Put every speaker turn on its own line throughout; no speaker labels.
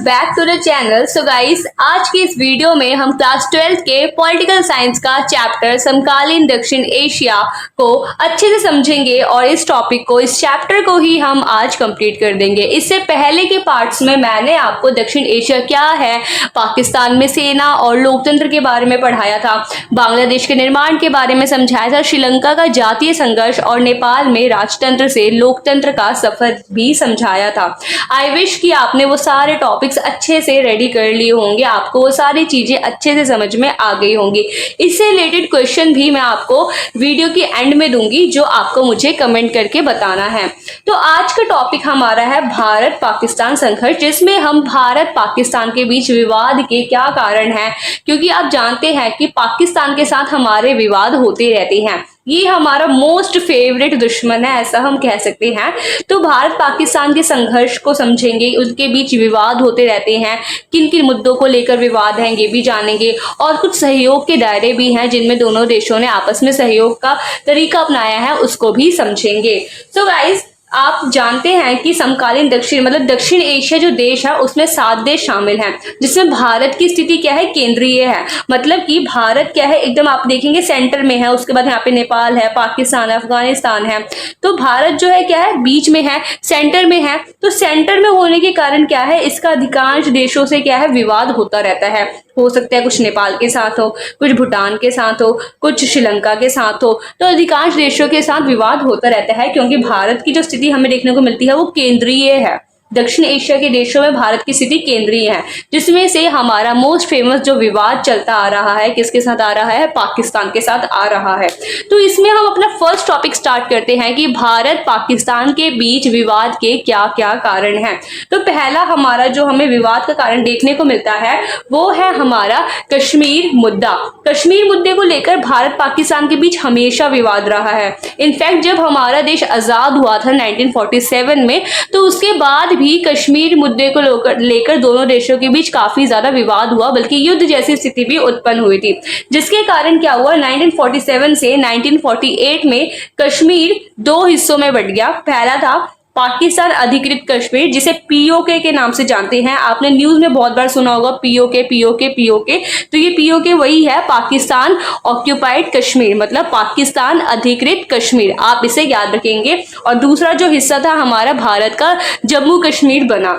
Back to the channel. So guys, आज की इस वीडियो में हम क्लास 12th के पॉलिटिकल साइंस का चैप्टर समकालीन दक्षिण एशिया को अच्छे से समझेंगे और इस टॉपिक को, इस चैप्टर को ही हम आज कंप्लीट कर देंगे। इससे पहले के पार्ट्स में मैंने आपको दक्षिण एशिया क्या है, पाकिस्तान में सेना और लोकतंत्र के बारे में पढ़ाया था, बांग्लादेश के निर्माण के बारे में समझाया था, श्रीलंका का जातीय संघर्ष और नेपाल में राजतंत्र से लोकतंत्र का सफर भी समझाया था। आई विश कि आपने वो सारे टॉपिक्स अच्छे से रेडी कर लिए होंगे, आपको वो सारी चीजें अच्छे से समझ में आ गई होंगी। इससे रिलेटेड क्वेश्चन भी मैं आपको वीडियो के एंड में दूंगी, जो आपको मुझे कमेंट करके बताना है। तो आज का टॉपिक हमारा है भारत पाकिस्तान संघर्ष, जिसमें हम भारत पाकिस्तान के बीच विवाद के क्या कारण है, क्योंकि आप जानते हैं कि पाकिस्तान के साथ हमारे विवाद होते रहते हैं। ये हमारा मोस्ट फेवरेट दुश्मन है, ऐसा हम कह सकते हैं। तो भारत पाकिस्तान के संघर्ष को समझेंगे, उनके बीच विवाद होते रहते हैं, किन किन मुद्दों को लेकर विवाद हैं ये भी जानेंगे, और कुछ सहयोग के दायरे भी हैं जिनमें दोनों देशों ने आपस में सहयोग का तरीका अपनाया है, उसको भी समझेंगे। सो गाइस, आप जानते हैं कि समकालीन दक्षिण एशिया जो देश है उसमें 7 देश शामिल हैं, जिसमें भारत की स्थिति क्या है, केंद्रीय है। मतलब कि भारत क्या है, एकदम आप देखेंगे सेंटर में है, उसके बाद यहाँ पे नेपाल है, पाकिस्तान है, अफगानिस्तान है। तो भारत जो है क्या है, बीच में है, सेंटर में है। तो सेंटर में होने के कारण क्या है, इसका अधिकांश देशों से क्या है, विवाद होता रहता है। हो सकता है कुछ नेपाल के साथ हो, कुछ भूटान के साथ हो, कुछ श्रीलंका के साथ हो। तो अधिकांश देशों के साथ विवाद होता रहता है, क्योंकि भारत की जो स्थिति हमें देखने को मिलती है वो केंद्रीय है। दक्षिण एशिया के देशों में भारत की स्थिति केंद्रीय है, जिसमें से हमारा मोस्ट फेमस जो विवाद चलता आ रहा है, किसके साथ आ रहा है, पाकिस्तान के साथ आ रहा है। तो इसमें हम अपना फर्स्ट टॉपिक स्टार्ट करते हैं कि भारत पाकिस्तान के बीच विवाद के क्या क्या कारण हैं। तो पहला हमारा जो हमें विवाद का कारण देखने को मिलता है वो है हमारा कश्मीर मुद्दा। कश्मीर मुद्दे को लेकर भारत पाकिस्तान के बीच हमेशा विवाद रहा है। इनफैक्ट जब हमारा देश आजाद हुआ था 1947 में, तो उसके बाद भी कश्मीर मुद्दे को लेकर दोनों देशों के बीच काफी ज्यादा विवाद हुआ, बल्कि युद्ध जैसी स्थिति भी उत्पन्न हुई थी। जिसके कारण क्या हुआ, 1947 से 1948 में कश्मीर 2 हिस्सों में बंट गया। पहला था पाकिस्तान अधिकृत कश्मीर, जिसे पीओके के नाम से जानते हैं। आपने न्यूज में बहुत बार सुना होगा पीओके पीओके पीओके। तो ये पीओके वही है, पाकिस्तान ऑक्यूपाइड कश्मीर, मतलब पाकिस्तान अधिकृत कश्मीर, आप इसे याद रखेंगे। और दूसरा जो हिस्सा था हमारा भारत का, जम्मू कश्मीर बना।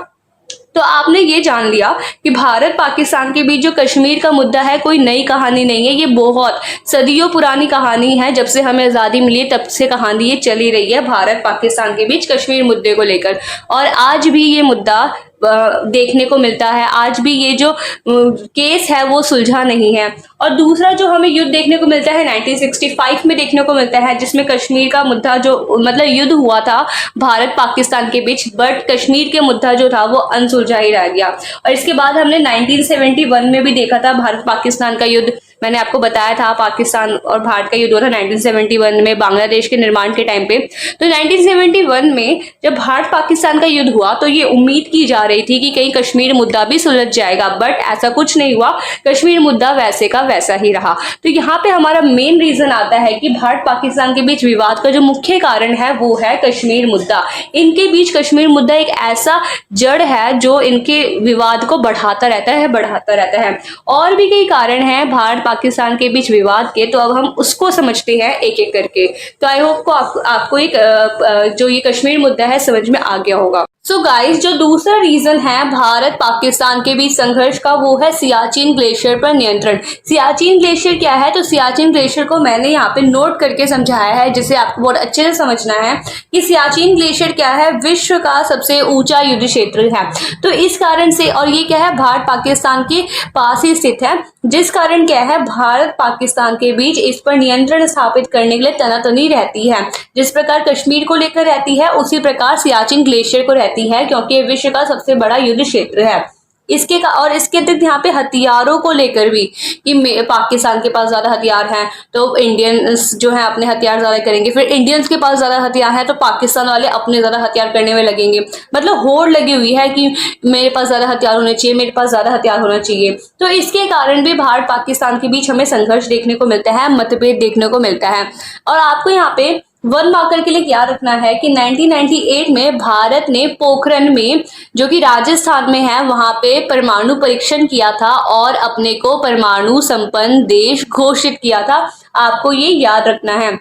तो आपने ये जान लिया कि भारत पाकिस्तान के बीच जो कश्मीर का मुद्दा है कोई नई कहानी नहीं है, ये बहुत सदियों पुरानी कहानी है। जब से हमें आज़ादी मिली तब से कहानी ये चली रही है भारत पाकिस्तान के बीच कश्मीर मुद्दे को लेकर, और आज भी ये मुद्दा देखने को मिलता है। आज भी ये जो केस है वो सुलझा नहीं है। और दूसरा जो हमें युद्ध देखने को मिलता है 1965 में देखने को मिलता है, जिसमें कश्मीर का मुद्दा जो मतलब युद्ध हुआ था भारत पाकिस्तान के बीच, बट कश्मीर के मुद्दा जो था वो अनसुलझा ही रह गया। और इसके बाद हमने 1971 में भी देखा था भारत पाकिस्तान का युद्ध। मैंने आपको बताया था पाकिस्तान और भारत का युद्ध हुआ था 1971 में, बांग्लादेश के निर्माण के टाइम पे। तो 1971 में जब भारत पाकिस्तान का युद्ध हुआ तो ये उम्मीद की जा रही थी कि कहीं कश्मीर मुद्दा भी सुलझ जाएगा, बट ऐसा कुछ नहीं हुआ। कश्मीर मुद्दा वैसे का वैसा ही रहा। तो यहाँ पे हमारा मेन रीजन आता है कि भारत पाकिस्तान के बीच विवाद का जो मुख्य कारण है वो है कश्मीर मुद्दा। इनके बीच कश्मीर मुद्दा एक ऐसा जड़ है जो इनके विवाद को बढ़ाता रहता है। और भी कई कारण हैं भारत पाकिस्तान के बीच विवाद के, तो अब हम उसको समझते हैं एक एक करके। तो आई होप को आपको एक जो ये कश्मीर मुद्दा है समझ में आ गया होगा। सो गाइस, जो दूसरा रीजन है भारत पाकिस्तान के बीच संघर्ष का वो है सियाचिन ग्लेशियर पर नियंत्रण। सियाचिन ग्लेशियर क्या है, तो सियाचिन ग्लेशियर को मैंने यहाँ पे नोट करके समझाया है, जिसे आपको बहुत अच्छे से समझना है कि सियाचिन ग्लेशियर क्या है, विश्व का सबसे ऊंचा युद्ध क्षेत्र है। तो इस कारण से, और ये क्या है, भारत पाकिस्तान के पास ही स्थित है, जिस कारण क्या है, भारत पाकिस्तान के बीच इस पर नियंत्रण स्थापित करने के लिए तनातनी रहती है। जिस प्रकार कश्मीर को लेकर रहती है, उसी प्रकार सियाचिन ग्लेशियर को रहती है, क्योंकि विश्व का सबसे बड़ा युद्ध क्षेत्र है। इसके अतिरिक्त यहाँ पे हथियारों को लेकर भी कि पाकिस्तान के पास ज्यादा हथियार हैं तो इंडियंस जो है अपने हथियार ज्यादा करेंगे, फिर इंडियंस के पास ज्यादा हथियार हैं तो पाकिस्तान वाले अपने ज्यादा हथियार करने में लगेंगे। मतलब होड़ लगी हुई है कि मेरे पास ज्यादा हथियार होने चाहिए, मेरे पास ज्यादा हथियार होना चाहिए। तो इसके कारण भी भारत पाकिस्तान के बीच हमें संघर्ष देखने को मिलता है, मतभेद देखने को मिलता है। और आपको यहाँ पे वन मार्कर के लिए क्या रखना है कि 1998 में भारत ने पोखरण में, जो कि राजस्थान में है, वहां पे परमाणु परीक्षण किया था और अपने को परमाणु संपन्न देश घोषित किया था। आपको ये याद रखना है।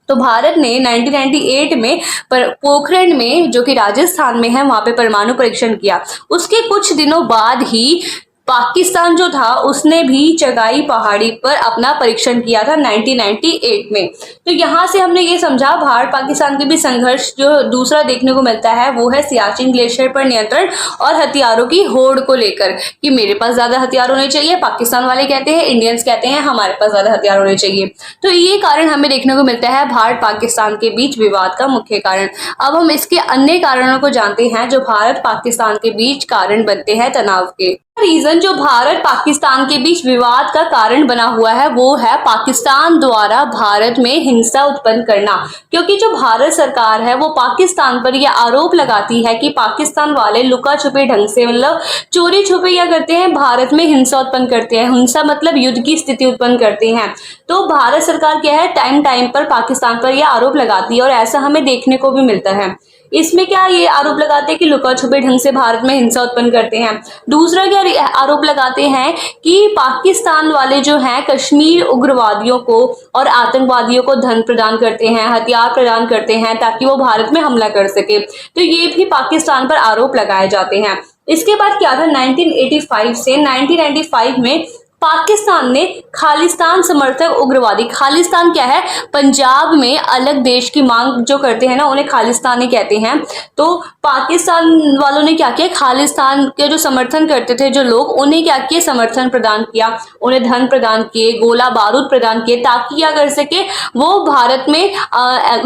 तो भारत ने 1998 में पोखरण में, जो कि राजस्थान में है, वहां पे परमाणु परीक्षण किया। उसके कुछ दिनों बाद ही पाकिस्तान जो था उसने भी चगाई पहाड़ी पर अपना परीक्षण किया था 1998 में। तो यहाँ से हमने ये समझा भारत पाकिस्तान के भी संघर्ष जो दूसरा देखने को मिलता है वो है सियाचिन ग्लेशियर पर नियंत्रण और हथियारों की होड़ को लेकर, कि मेरे पास ज्यादा हथियार होने चाहिए। पाकिस्तान वाले कहते हैं, इंडियंस कहते हैं हमारे पास ज्यादा हथियार होने चाहिए। तो ये कारण हमें देखने को मिलता है भारत पाकिस्तान के बीच विवाद का मुख्य कारण। अब हम इसके अन्य कारणों को जानते हैं जो भारत पाकिस्तान के बीच कारण बनते हैं तनाव के। रीजन जो भारत पाकिस्तान के बीच विवाद का कारण बना हुआ है वो है पाकिस्तान द्वारा भारत में हिंसा उत्पन्न करना। क्योंकि जो भारत सरकार है वो पाकिस्तान पर यह आरोप लगाती है कि पाकिस्तान वाले लुका छुपे ढंग से, मतलब चोरी छुपे क्या करते हैं, भारत में हिंसा उत्पन्न करते हैं। हिंसा मतलब युद्ध की स्थिति उत्पन्न करते हैं। तो भारत सरकार क्या है, टाइम टाइम पर पाकिस्तान पर यह आरोप लगाती है और ऐसा हमें देखने को भी मिलता है। इसमें क्या ये आरोप लगाते हैं कि लुका छुपे ढंग से भारत में हिंसा उत्पन्न करते हैं। दूसरा क्या आरोप लगाते हैं कि पाकिस्तान वाले जो हैं कश्मीर उग्रवादियों को और आतंकवादियों को धन प्रदान करते हैं, हथियार प्रदान करते हैं ताकि वो भारत में हमला कर सके। तो ये भी पाकिस्तान पर आरोप लगाए जाते हैं। इसके बाद क्या था, 1985 से 1995 में पाकिस्तान ने खालिस्तान समर्थक उग्रवादी, खालिस्तान क्या है, पंजाब में अलग देश की मांग जो करते हैं ना उन्हें खालिस्तानी कहते हैं। तो पाकिस्तान वालों ने क्या किया, खालिस्तान के जो समर्थन करते थे जो लोग, उन्हें क्या किया, समर्थन प्रदान किया, उन्हें धन प्रदान किए, गोला बारूद प्रदान किए ताकि क्या कर सके, वो भारत में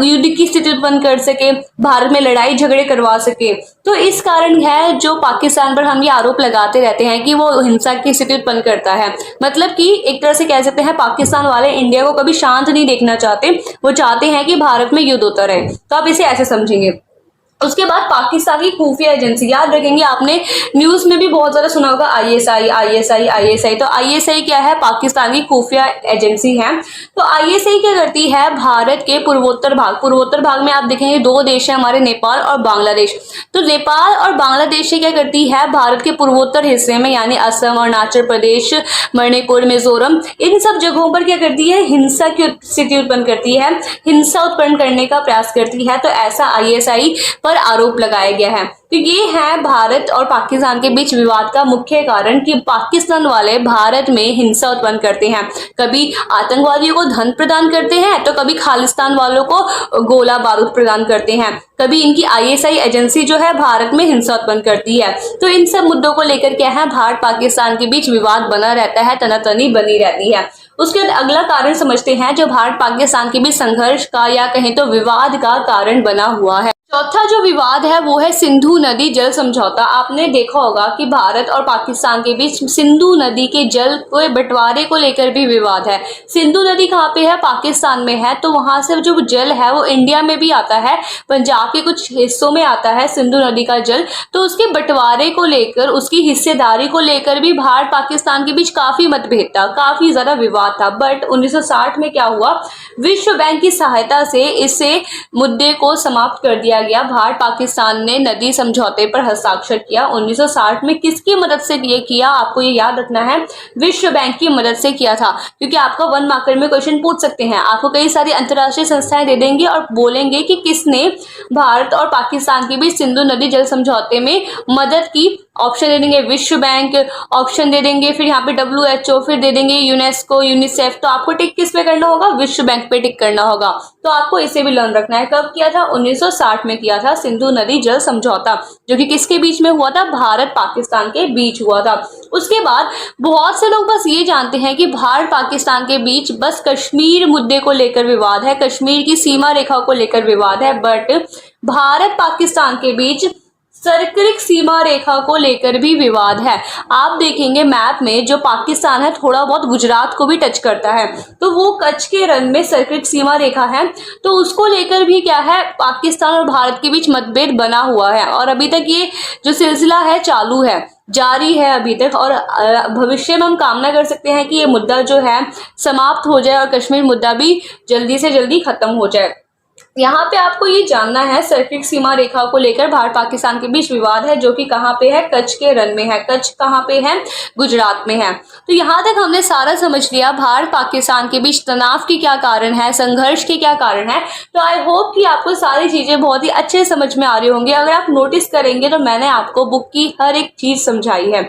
युद्ध की स्थिति उत्पन्न कर सके, भारत में लड़ाई झगड़े करवा सके। तो इस कारण है जो पाकिस्तान पर हम ये आरोप लगाते रहते हैं कि वो हिंसा की स्थिति उत्पन्न करता है। मतलब कि एक तरह से कह सकते हैं पाकिस्तान वाले इंडिया को कभी शांत नहीं देखना चाहते, वो चाहते हैं कि भारत में युद्ध होता रहे। तो आप इसे ऐसे समझेंगे। उसके बाद पाकिस्तान की खुफिया एजेंसी, याद रखेंगे आपने न्यूज में भी बहुत ज्यादा सुना होगा आईएसआई आईएसआई आईएसआई। तो आईएसआई क्या है, पाकिस्तान की खुफिया एजेंसी है। तो आईएसआई क्या करती है, भारत के पूर्वोत्तर भाग में आप देखेंगे दो देश है हमारे, नेपाल और बांग्लादेश। तो नेपाल और बांग्लादेश से क्या करती है, भारत के पूर्वोत्तर हिस्से में यानी असम, अरुणाचल प्रदेश, मणिपुर, मिजोरम, इन सब जगहों पर क्या करती है, हिंसा की स्थिति उत्पन्न करती है, हिंसा उत्पन्न करने का प्रयास करती है। तो ऐसा आईएसआई पर आरोप लगाया गया है। तो ये है भारत और पाकिस्तान के बीच विवाद का मुख्य कारण कि पाकिस्तान वाले भारत में हिंसा उत्पन्न करते हैं, कभी आतंकवादियों को धन प्रदान करते हैं तो कभी खालिस्तान वालों को गोला बारूद प्रदान करते हैं, कभी इनकी आईएसआई एजेंसी जो है भारत में हिंसा उत्पन्न करती है। तो इन सब मुद्दों को लेकर क्या है, भारत पाकिस्तान के बीच विवाद बना रहता है, तनातनी बनी रहती है। उसके बाद अगला कारण समझते हैं जो भारत पाकिस्तान के बीच संघर्ष का या कहें तो विवाद का कारण बना हुआ है। चौथा जो विवाद है वो है सिंधु नदी जल समझौता। आपने देखा होगा कि भारत और पाकिस्तान के बीच सिंधु नदी के जल के बंटवारे को लेकर भी विवाद है। सिंधु नदी कहाँ पे है, पाकिस्तान में है। तो वहां से जो जल है वो इंडिया में भी आता है, पंजाब के कुछ हिस्सों में आता है सिंधु नदी का जल। तो उसके बंटवारे को लेकर, उसकी हिस्सेदारी को लेकर भी भारत पाकिस्तान के बीच काफी मतभेद था, काफी ज्यादा विवाद था। बट 1960 में क्या हुआ, विश्व बैंक की सहायता से इसे मुद्दे को समाप्त कर दिया गया। भारत पाकिस्तान ने नदी समझौते पर हस्ताक्षर किया 1960 में। किसकी मदद से ये किया, आपको ये याद रखना है, विश्व बैंक की मदद से किया था। क्योंकि आपका वन मार्कर में क्वेश्चन पूछ सकते हैं, आपको कई सारी अंतरराष्ट्रीय संस्थाएं दे देंगे और बोलेंगे कि किसने भारत और पाकिस्तान के बीच सिंधु नदी जल समझौते में मदद की। ऑप्शन दे देंगे विश्व बैंक, ऑप्शन दे देंगे फिर यहाँ पे WHO, फिर दे देंगे यूनेस्को, यूनिसेफ। तो आपको टिक किस पे करना होगा, विश्व बैंक पे टिक करना होगा। तो आपको इसे भी लर्न रखना है। कब किया था, 1960 में किया था सिंधु नदी जल समझौता, जो कि किसके बीच में हुआ था, भारत पाकिस्तान के बीच हुआ था। उसके बाद बहुत से लोग बस ये जानते हैं कि भारत पाकिस्तान के बीच बस कश्मीर मुद्दे को लेकर विवाद है, कश्मीर की सीमा रेखा को लेकर विवाद है। बट भारत पाकिस्तान के बीच सर्किट सीमा रेखा को लेकर भी विवाद है। आप देखेंगे मैप में जो पाकिस्तान है थोड़ा बहुत गुजरात को भी टच करता है, तो वो कच्छ के रंग में सर्किट सीमा रेखा है। तो उसको लेकर भी क्या है, पाकिस्तान और भारत के बीच मतभेद बना हुआ है और अभी तक ये जो सिलसिला है चालू है, जारी है अभी तक। और भविष्य में हम कामना कर सकते हैं कि ये मुद्दा जो है समाप्त हो जाए और कश्मीर मुद्दा भी जल्दी से जल्दी खत्म हो जाए। यहाँ पे आपको ये जानना है, सर्किट सीमा रेखा को लेकर भारत पाकिस्तान के बीच विवाद है जो कि कहाँ पे है, कच्छ के रण में है। कच्छ कहाँ पे है, गुजरात में है। तो यहाँ तक हमने सारा समझ लिया भारत पाकिस्तान के बीच तनाव के क्या कारण है, संघर्ष के क्या कारण है। तो आई होप कि आपको सारी चीजें बहुत ही अच्छे समझ में आ रही होंगी। अगर आप नोटिस करेंगे तो मैंने आपको बुक की हर एक चीज समझाई है।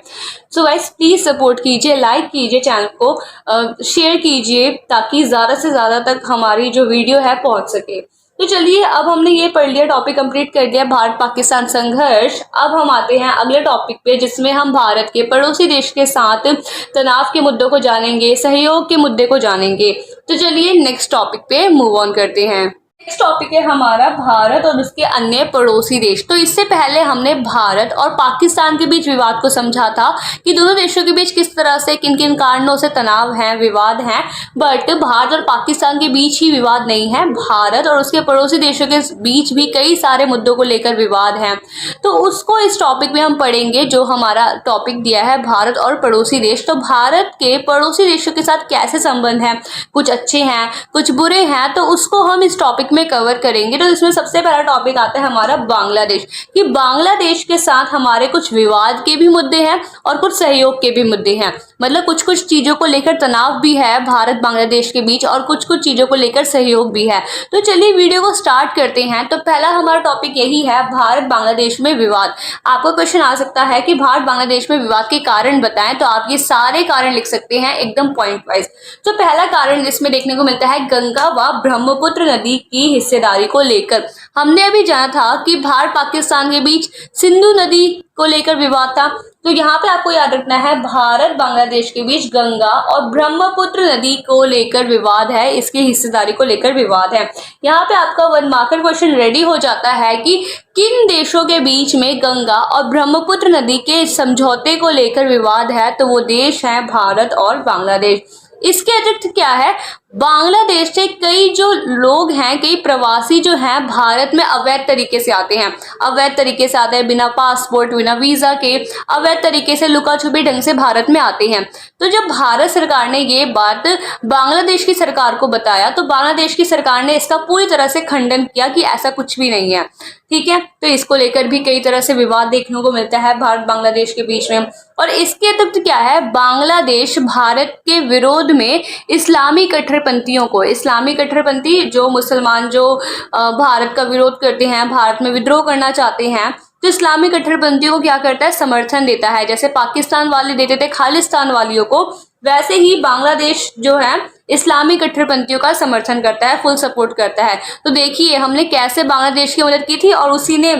सो गाइस प्लीज सपोर्ट कीजिए, लाइक कीजिए, चैनल को शेयर कीजिए ताकि ज्यादा से ज्यादा तक हमारी जो वीडियो है पहुंच सके। तो चलिए, अब हमने ये पढ़ लिया, टॉपिक कंप्लीट कर दिया भारत पाकिस्तान संघर्ष। अब हम आते हैं अगले टॉपिक पे जिसमें हम भारत के पड़ोसी देश के साथ तनाव के मुद्दों को जानेंगे, सहयोग के मुद्दे को जानेंगे। तो चलिए नेक्स्ट टॉपिक पे मूव ऑन करते हैं। नेक्स्ट टॉपिक है हमारा भारत और उसके अन्य पड़ोसी देश। तो इससे पहले हमने भारत और पाकिस्तान के बीच विवाद को समझा था कि दोनों देशों के बीच किस तरह से किन किन कारणों से तनाव है, विवाद है। बट भारत और पाकिस्तान के बीच ही विवाद नहीं है, भारत और उसके पड़ोसी देशों के बीच भी कई सारे मुद्दों को लेकर विवाद है। तो उसको इस टॉपिक में हम पढ़ेंगे, जो हमारा टॉपिक दिया है भारत और पड़ोसी देश। तो भारत के पड़ोसी देशों के साथ कैसे संबंध हैं, कुछ अच्छे हैं कुछ बुरे हैं, तो उसको हम इस टॉपिक में कवर करेंगे। तो इसमें सबसे पहला टॉपिक आता है हमारा बांग्लादेश, कि बांग्लादेश के साथ हमारे कुछ विवाद के भी मुद्दे हैं और कुछ सहयोग के भी मुद्दे हैं। मतलब कुछ कुछ चीजों को लेकर तनाव भी है भारत बांग्लादेश के बीच और कुछ कुछ चीजों को लेकर सहयोग भी है। तो चलिए वीडियो को स्टार्ट करते हैं। तो पहला हमारा टॉपिक यही है, भारत बांग्लादेश में विवाद। आपको क्वेश्चन आ सकता है कि भारत बांग्लादेश में विवाद के कारण बताएं, तो आप ये सारे कारण लिख सकते हैं एकदम पॉइंट वाइज। तो पहला कारण इसमें देखने को मिलता है गंगा व ब्रह्मपुत्र नदी की हिस्सेदारी को लेकर। हमने अभी जाना था कि भारत पाकिस्तान के बीच सिंधु नदी को लेकर विवाद था। तो यहाँ पे आपको याद रखना है भारत बांग्लादेश के बीच गंगा और ब्रह्मपुत्र नदी को लेकर विवाद है, इसकी हिस्सेदारी को लेकर विवाद है। यहाँ पे आपका 1 मार्कर क्वेश्चन रेडी हो जाता है कि किन देशों के बीच में गंगा और ब्रह्मपुत्र नदी के समझौते को लेकर विवाद है। तो वो देश है भारत और बांग्लादेश। इसके अतिरिक्त क्या है, बांग्लादेश से कई जो लोग हैं, कई प्रवासी जो हैं भारत में अवैध तरीके से आते हैं, अवैध तरीके से आते हैं, बिना पासपोर्ट बिना वीजा के अवैध तरीके से लुका छुपी ढंग से भारत में आते हैं। तो जब भारत सरकार ने ये बात बांग्लादेश की सरकार को बताया तो बांग्लादेश की सरकार ने इसका पूरी तरह से खंडन किया कि ऐसा कुछ भी नहीं है। ठीक है, तो इसको लेकर भी कई तरह से विवाद देखने को मिलता है भारत बांग्लादेश के बीच में। और इसके अतिरिक्त क्या है, बांग्लादेश भारत के विरोध में इस्लामी कट्टरपंथियों को, इस्लामी कट्टरपंथी जो मुसलमान जो भारत का विरोध करते हैं, भारत में विद्रोह करना चाहते हैं, तो इस्लामी कट्टरपंथियों को क्या करता है, समर्थन देता है। जैसे पाकिस्तान वाले देते थे खालिस्तान वालियों को, वैसे ही बांग्लादेश जो है इस्लामी कट्टरपंथियों का समर्थन करता है, फुल सपोर्ट करता है। तो देखिए हमने कैसे बांग्लादेश की मदद की थी और उसी ने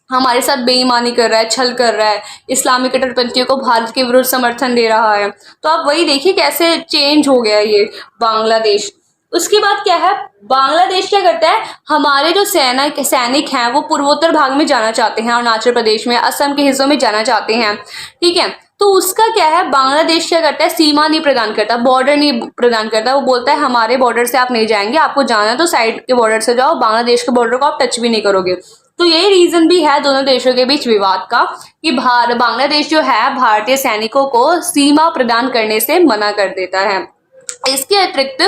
हमारे साथ बेईमानी कर रहा है, छल कर रहा है, इस्लामी कट्टरपंथियों को भारत के विरुद्ध समर्थन दे रहा है। तो आप वही देखिए कैसे चेंज हो गया ये बांग्लादेश। उसके बाद क्या है, बांग्लादेश क्या करता है, हमारे जो सैनिक हैं वो पूर्वोत्तर भाग में जाना चाहते हैं, अरुणाचल प्रदेश में, असम के हिस्सों में जाना चाहते हैं। ठीक है, तो उसका क्या है, बांग्लादेश क्या करता है, सीमा नहीं प्रदान करता, बॉर्डर नहीं प्रदान करता। वो बोलता है हमारे बॉर्डर से आप नहीं जाएंगे, आपको जाना तो साइड के बॉर्डर से जाओ, बांग्लादेश के बॉर्डर को आप टच भी नहीं करोगे। तो यही रीजन भी है दोनों देशों के बीच विवाद का कि बांग्लादेश जो है भारतीय सैनिकों को सीमा प्रदान करने से मना कर देता है। इसके अतिरिक्त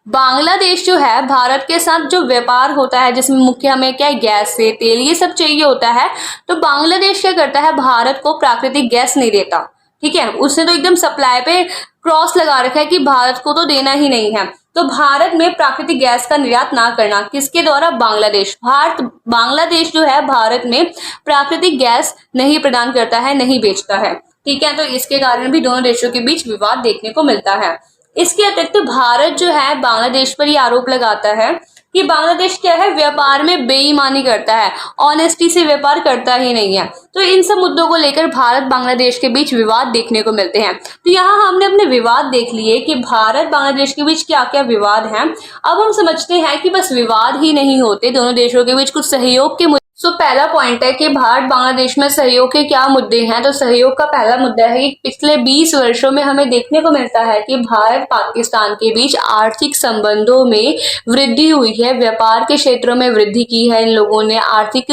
बांग्लादेश जो है भारत के साथ जो व्यापार होता है, जिसमें मुख्य हमें क्या है, गैस से तेल ये सब चाहिए होता है, तो बांग्लादेश क्या करता है, भारत को प्राकृतिक गैस नहीं देता। ठीक है, उसने तो एकदम सप्लाई पे क्रॉस लगा रखा है कि भारत को तो देना ही नहीं है। तो भारत में प्राकृतिक गैस का निर्यात ना करना, किसके द्वारा, बांग्लादेश। बांग्लादेश जो है भारत में प्राकृतिक गैस नहीं प्रदान करता है, नहीं बेचता है। ठीक है, तो इसके कारण भी दोनों देशों के बीच विवाद देखने को मिलता है। इसके अतिरिक्त भारत जो है बांग्लादेश पर ये आरोप लगाता है कि बांग्लादेश क्या है, व्यापार में बेईमानी करता है, ऑनेस्टी से व्यापार करता ही नहीं है। तो इन सब मुद्दों को लेकर भारत बांग्लादेश के बीच विवाद देखने को मिलते हैं। तो यहाँ हमने अपने विवाद देख लिए कि भारत बांग्लादेश के बीच क्या क्या विवाद हैं। अब हम समझते हैं कि बस विवाद ही नहीं होते, दोनों देशों के बीच कुछ सहयोग के पहला पॉइंट है कि भारत बांग्लादेश में सहयोग के क्या मुद्दे हैं। तो सहयोग का पहला मुद्दा है कि पिछले 20 वर्षों में हमें देखने को मिलता है कि भारत पाकिस्तान के बीच आर्थिक संबंधों में वृद्धि हुई है, व्यापार के क्षेत्रों में वृद्धि की है, इन लोगों ने आर्थिक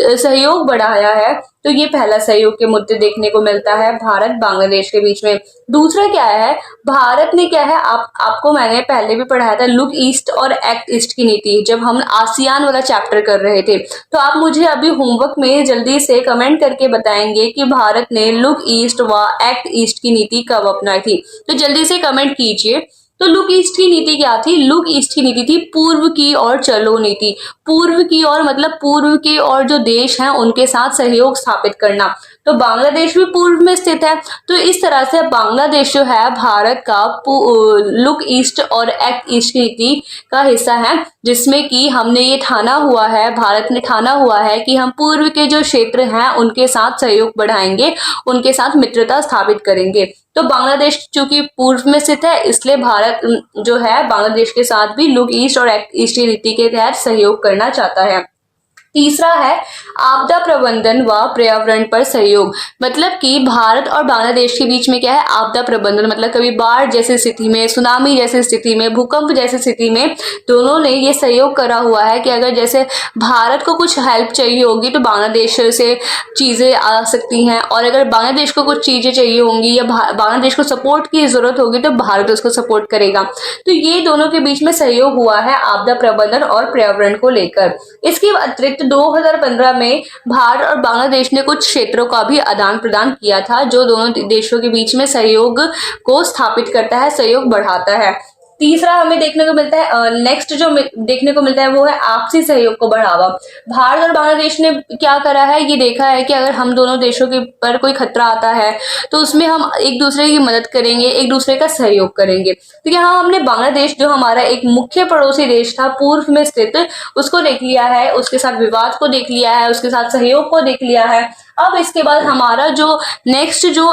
सहयोग बढ़ाया है। तो तो ये पहला सहयोग के मुद्दे देखने को मिलता है भारत बांग्लादेश के बीच में। दूसरा क्या है, भारत ने क्या है, आपको मैंने पहले भी पढ़ाया था लुक ईस्ट और एक्ट ईस्ट की नीति, जब हम आसियान वाला चैप्टर कर रहे थे। तो आप मुझे अभी होमवर्क में जल्दी से कमेंट करके बताएंगे कि भारत ने लुक ईस्ट व एक्ट ईस्ट की नीति कब अपनाई थी। तो जल्दी से कमेंट कीजिए। तो लुक ईस्ट की नीति क्या थी? लुक ईस्ट की नीति थी पूर्व की ओर चलो नीति। पूर्व की ओर मतलब पूर्व की ओर जो देश हैं उनके साथ सहयोग स्थापित करना। तो बांग्लादेश भी पूर्व में स्थित है, तो इस तरह से बांग्लादेश जो है भारत का लुक ईस्ट और एक्ट ईस्ट की नीति का हिस्सा है, जिसमें कि हमने ये ठाना हुआ है, भारत ने ठाना हुआ है कि हम पूर्व के जो क्षेत्र हैं उनके साथ सहयोग बढ़ाएंगे, उनके साथ मित्रता स्थापित करेंगे। तो बांग्लादेश चूंकि पूर्व में स्थित है, इसलिए भारत जो है बांग्लादेश के साथ भी लुक ईस्ट और एक्ट ईस्ट की नीति के तहत सहयोग करना चाहता है। तीसरा है आपदा प्रबंधन व पर्यावरण पर सहयोग। मतलब कि भारत और बांग्लादेश के बीच में क्या है, आपदा प्रबंधन, मतलब कभी बाढ़ जैसी स्थिति में, सुनामी जैसी स्थिति में, भूकंप जैसी स्थिति में दोनों ने ये सहयोग करा हुआ है कि अगर जैसे भारत को कुछ हेल्प चाहिए होगी तो बांग्लादेश से चीजें आ सकती हैं, और अगर बांग्लादेश को कुछ चीजें चाहिए होंगी या बांग्लादेश को सपोर्ट की जरूरत होगी तो भारत उसको सपोर्ट करेगा। तो ये दोनों के बीच में सहयोग हुआ है आपदा प्रबंधन और पर्यावरण को लेकर। इसके अतिरिक्त 2015 में भारत और बांग्लादेश ने कुछ क्षेत्रों का भी आदान प्रदान किया था, जो दोनों देशों के बीच में सहयोग को स्थापित करता है, सहयोग बढ़ाता है। तीसरा हमें देखने को मिलता है, नेक्स्ट जो देखने को मिलता है वो है आपसी सहयोग को बढ़ावा। भारत और बांग्लादेश ने क्या करा है, ये देखा है कि अगर हम दोनों देशों के पर कोई खतरा आता है तो उसमें हम एक दूसरे की मदद करेंगे, एक दूसरे का सहयोग करेंगे। तो यहाँ हमने बांग्लादेश जो हमारा एक मुख्य पड़ोसी देश था पूर्व में स्थित, उसको देख लिया है, उसके साथ विवाद को देख लिया है, उसके साथ सहयोग को देख लिया है। अब इसके बाद हमारा जो नेक्स्ट जो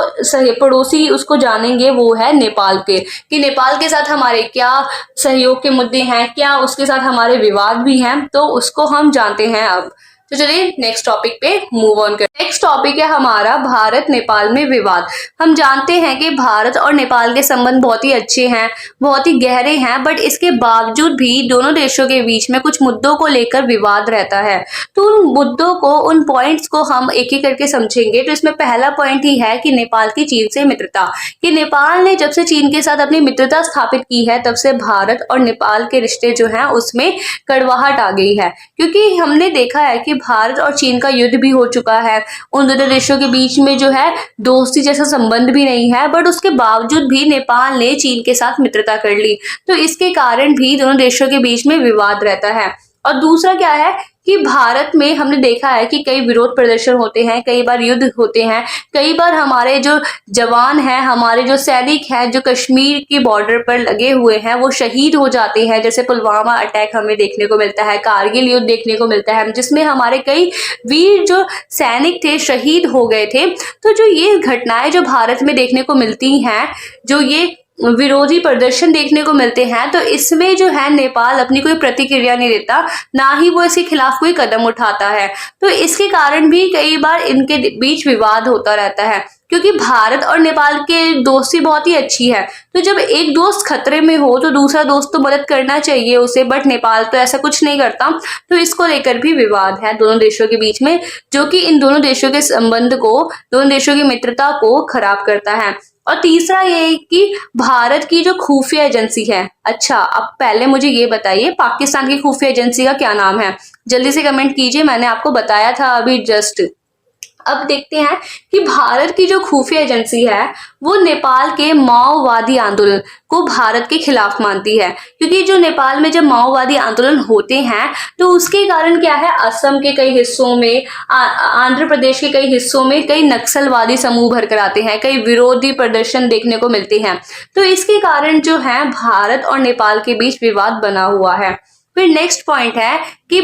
पड़ोसी उसको जानेंगे वो है नेपाल के, कि नेपाल के साथ हमारे क्या सहयोग के मुद्दे हैं, क्या उसके साथ हमारे विवाद भी हैं, तो उसको हम जानते हैं अब। तो चलिए नेक्स्ट टॉपिक पे मूव ऑन करते हैं। नेक्स्ट टॉपिक है हमारा भारत नेपाल में विवाद। हम जानते हैं कि भारत और नेपाल के संबंध बहुत ही अच्छे हैं, बहुत ही गहरे हैं, बट इसके बावजूद भी दोनों देशों के बीच में कुछ मुद्दों को लेकर विवाद रहता है। तो उन मुद्दों को, उन पॉइंट्स को हम एक एक करके समझेंगे। तो इसमें पहला पॉइंट ही है कि नेपाल की चीन से मित्रता, कि नेपाल ने जब से चीन के साथ अपनी मित्रता स्थापित की है तब से भारत और नेपाल के रिश्ते जो हैं उसमें कड़वाहट आ गई है, क्योंकि हमने देखा है कि भारत और चीन का युद्ध भी हो चुका है, उन दोनों देशों के बीच में जो है दोस्ती जैसा संबंध भी नहीं है, बट उसके बावजूद भी नेपाल ने चीन के साथ मित्रता कर ली। तो इसके कारण भी दोनों देशों के बीच में विवाद रहता है। और दूसरा क्या है कि भारत में हमने देखा है कि कई विरोध प्रदर्शन होते हैं, कई बार युद्ध होते हैं, कई बार हमारे जो जवान हैं, हमारे जो सैनिक हैं, जो कश्मीर की बॉर्डर पर लगे हुए हैं, वो शहीद हो जाते हैं। जैसे पुलवामा अटैक हमें देखने को मिलता है, कारगिल युद्ध देखने को मिलता है, जिसमें हमारे कई वीर जो सैनिक थे शहीद हो गए थे। तो जो ये घटनाएं जो भारत में देखने को मिलती हैं, जो ये विरोधी प्रदर्शन देखने को मिलते हैं, तो इसमें जो है नेपाल अपनी कोई प्रतिक्रिया नहीं देता, ना ही वो इसके खिलाफ कोई कदम उठाता है। तो इसके कारण भी कई बार इनके बीच विवाद होता रहता है, क्योंकि भारत और नेपाल के दोस्ती बहुत ही अच्छी है। तो जब एक दोस्त खतरे में हो तो दूसरा दोस्त तो मदद करना चाहिए उसे, बट नेपाल तो ऐसा कुछ नहीं करता। तो इसको लेकर भी विवाद है दोनों देशों के बीच में, जो कि इन दोनों देशों के संबंध को, दोनों देशों की मित्रता को खराब करता है। और तीसरा ये कि भारत की जो खुफिया एजेंसी है, अच्छा अब पहले मुझे ये बताइए पाकिस्तान की खुफिया एजेंसी का क्या नाम है, जल्दी से कमेंट कीजिए, मैंने आपको बताया था अभी जस्ट। अब देखते हैं कि भारत की जो खुफिया एजेंसी है वो नेपाल के माओवादी आंदोलन को भारत के खिलाफ मानती है, क्योंकि जो नेपाल में जब माओवादी आंदोलन होते हैं तो उसके कारण क्या है, असम के कई हिस्सों में, आंध्र प्रदेश के कई हिस्सों में कई नक्सलवादी समूह भर कर आते हैं, कई विरोधी प्रदर्शन देखने को मिलते हैं। तो इसके कारण जो है भारत और नेपाल के बीच विवाद बना हुआ है। फिर नेक्स्ट पॉइंट है कि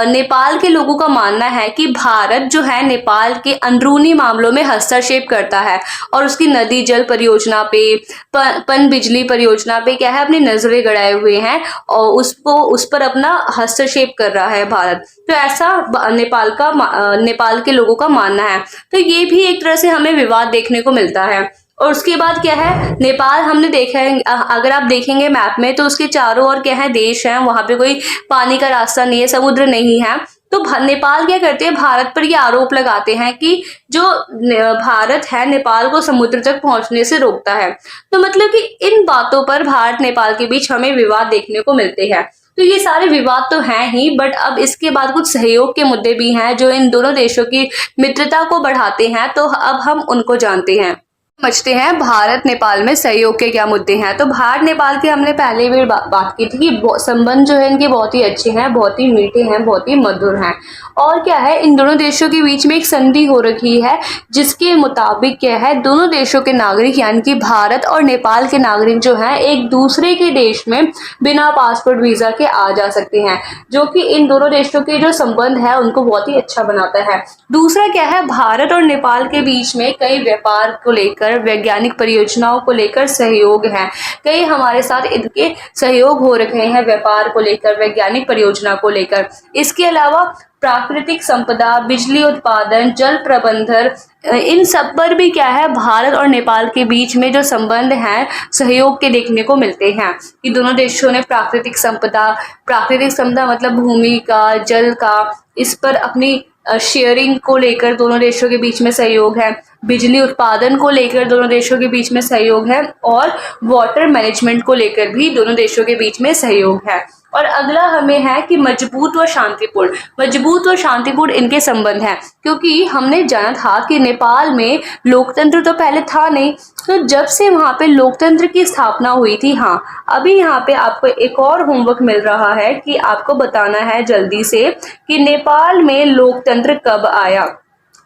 नेपाल के लोगों का मानना है कि भारत जो है नेपाल के अंदरूनी मामलों में हस्तक्षेप करता है और उसकी नदी जल परियोजना पे, पन बिजली परियोजना पे क्या है, अपनी नजरें गड़ाए हुए हैं और उस पर अपना हस्तक्षेप कर रहा है भारत। तो ऐसा नेपाल के लोगों का मानना है। तो ये भी एक तरह से हमें विवाद देखने को मिलता है। और उसके बाद क्या है, नेपाल हमने देखा है, अगर आप देखेंगे मैप में तो उसके चारों ओर क्या है, देश है, वहां पे कोई पानी का रास्ता नहीं है, समुद्र नहीं है। तो नेपाल क्या करते हैं, भारत पर ये आरोप लगाते हैं कि जो भारत है नेपाल को समुद्र तक पहुंचने से रोकता है। तो मतलब कि इन बातों पर भारत नेपाल के बीच हमें विवाद देखने को मिलते हैं। तो ये सारे विवाद तो हैं ही, बट अब इसके बाद कुछ सहयोग के मुद्दे भी हैं जो इन दोनों देशों की मित्रता को बढ़ाते हैं। तो अब हम उनको जानते हैं, समझते हैं भारत नेपाल में सहयोग के क्या मुद्दे हैं। तो भारत नेपाल की हमने पहले भी बात की थी कि संबंध जो है इनके बहुत ही अच्छे हैं, बहुत ही मीठे हैं, बहुत ही मधुर हैं। और क्या है, इन दोनों देशों के बीच में एक संधि हो रखी है जिसके मुताबिक क्या है, दोनों देशों के नागरिक यानी कि भारत और नेपाल के नागरिक जो हैं एक दूसरे के देश में बिना पासपोर्ट वीजा के आ जा सकते हैं, जो कि इन दोनों देशों के जो संबंध है उनको बहुत ही अच्छा बनाता है। दूसरा क्या है, भारत और नेपाल के बीच में कई व्यापार को लेकर, वैज्ञानिक परियोजनाओं को लेकर सहयोग है। कई हमारे साथ इनके सहयोग हो रखे हैं व्यापार को लेकर, वैज्ञानिक परियोजना को लेकर। इसके अलावा प्राकृतिक संपदा, बिजली उत्पादन, जल प्रबंधन, इन सब पर भी क्या है, भारत और नेपाल के बीच में जो संबंध हैं सहयोग के देखने को मिलते हैं कि दोनों देशों ने प्राकृतिक संपदा मतलब भूमि का, जल का, इस पर अपनी शेयरिंग को लेकर दोनों देशों के बीच में सहयोग है। बिजली उत्पादन को लेकर दोनों देशों के बीच में सहयोग है और वाटर मैनेजमेंट को लेकर भी दोनों देशों के बीच में सहयोग है। और अगला हमें है कि मजबूत व शांतिपूर्ण इनके संबंध हैं, क्योंकि हमने जाना था कि नेपाल में लोकतंत्र तो पहले था नहीं, तो जब से वहाँ पे लोकतंत्र की स्थापना हुई थी, हाँ अभी यहाँ पे आपको एक और होमवर्क मिल रहा है कि आपको बताना है जल्दी से कि नेपाल में लोकतंत्र कब आया।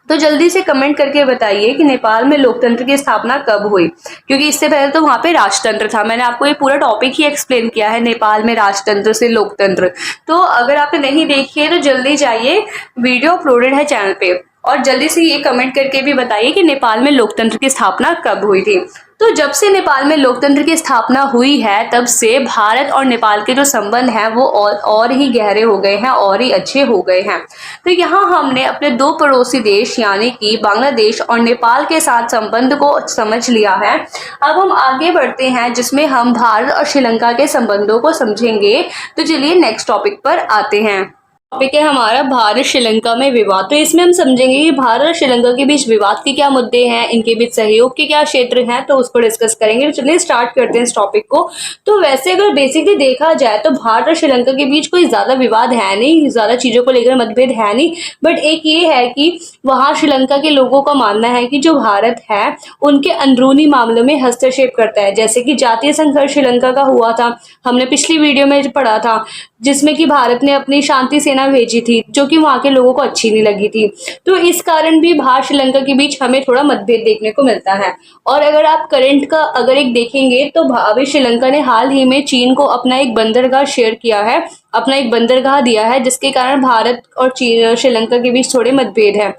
तो जल्दी से कमेंट करके बताइए कि नेपाल में लोकतंत्र की स्थापना कब हुई, क्योंकि इससे पहले तो वहाँ पे राजतंत्र था। मैंने आपको ये पूरा टॉपिक ही एक्सप्लेन किया है, नेपाल में राजतंत्र से लोकतंत्र। तो अगर आपने नहीं देखी है तो जल्दी जाइए, वीडियो अपलोडेड है चैनल पे। और जल्दी से ये कमेंट करके भी बताइए कि नेपाल में लोकतंत्र की स्थापना कब हुई थी। तो जब से नेपाल में लोकतंत्र की स्थापना हुई है तब से भारत और नेपाल के जो संबंध हैं वो और ही गहरे हो गए हैं, और ही अच्छे हो गए हैं। तो यहाँ हमने अपने दो पड़ोसी देश यानी कि बांग्लादेश और नेपाल के साथ संबंध को समझ लिया है। अब हम आगे बढ़ते हैं जिसमें हम भारत और श्रीलंका के संबंधों को समझेंगे। तो चलिए नेक्स्ट टॉपिक पर आते हैं। टॉपिक है हमारा भारत श्रीलंका में विवाद। तो इसमें हम समझेंगे कि भारत और श्रीलंका के बीच विवाद के क्या मुद्दे हैं, इनके बीच सहयोग के क्या क्षेत्र हैं, तो उसको डिस्कस करेंगे। तो चलिए स्टार्ट करते हैं इस टॉपिक को। तो वैसे अगर बेसिकली देखा जाए तो भारत और श्रीलंका के बीच कोई ज्यादा विवाद है नहीं, ज्यादा चीजों को लेकर मतभेद है नहीं, बट एक ये है कि वहाँ श्रीलंका के लोगों का मानना है कि जो भारत है उनके अंदरूनी मामलों में हस्तक्षेप करता है। जैसे कि जातीय संघर्ष श्रीलंका का हुआ था, हमने पिछली वीडियो में पढ़ा था, जिसमें कि भारत ने अपनी शांति सेना भेजी थी जो कि वहां के लोगों को अच्छी नहीं लगी थी। तो इस कारण भी भारत श्रीलंका के बीच हमें थोड़ा मतभेद देखने को मिलता है। और अगर आप करंट का अगर एक देखेंगे तो अभी श्रीलंका ने हाल ही में चीन को अपना एक बंदरगाह शेयर किया है, अपना एक बंदरगाह दिया है, जिसके कारण भारत और श्रीलंका के बीच थोड़े मतभेद है।